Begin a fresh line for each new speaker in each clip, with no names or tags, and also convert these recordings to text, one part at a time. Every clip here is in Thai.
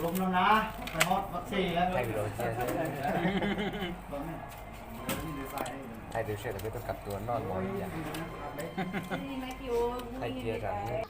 ลมแล้วนะไปฮอตวัคซีนแล้ว
thay vì đồ chơi thay vì chơi là cái tôi cặp tuấn non mỏi vậy thay kia rằng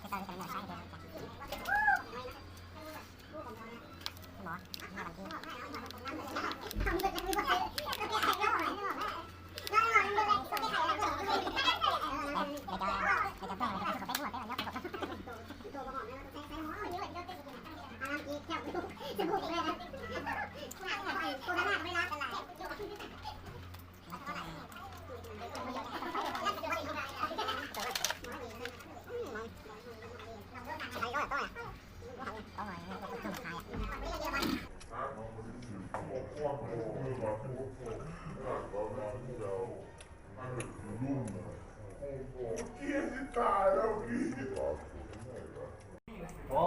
โอ้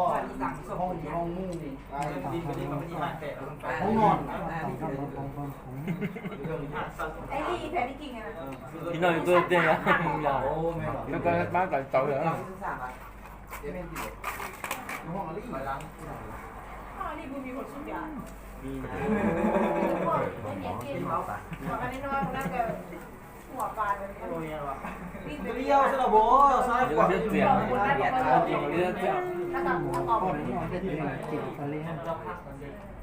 ห้องมุ้งนี่ห้องนอน
ไอ้นี่แพ้จริงอะ
thì nói tôi đây là
โอ้แม่บอก
nó có bác lại tội nữa
ห้องอะไรที่หมายล้าง
อ๋อนี่บูมีคนสุดยอด
มี
พวกเนี่ยกินเขาหัวกันน้อยๆนั่นก็หัวปลาเลยนี่
เลี้ยวสระโบซ้ายขวา
เสียงเรื่องเสียง
แล้วก็หัวออก
คนนี้จะเป็นจิตทะเล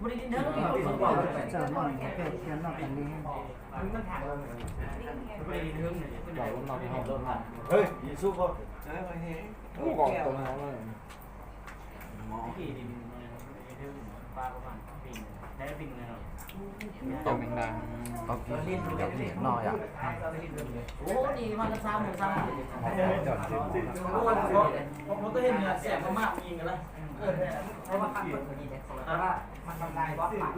บริดินเท่าไหร่สองกว่า
จะนอนแค่เทียนนอกทะเล
บอกว่าเราไปห้องต้นหัน
เฮ้ยยีสู้เขา
กูก่อนตรงนั้นเลย ตรงดังต้องกินเดี๋ยวเหนียวหน่อยอ่ะ
โอ้ดีมันจะซ้ำหรือซ้ำ
จอดซื้อ
เพราะผมต้องเห็นเนี่ยแสบมากๆยิงกันแล้วเพราะว่าขันคนดีแต่ว่ามันทำลายวัดปาก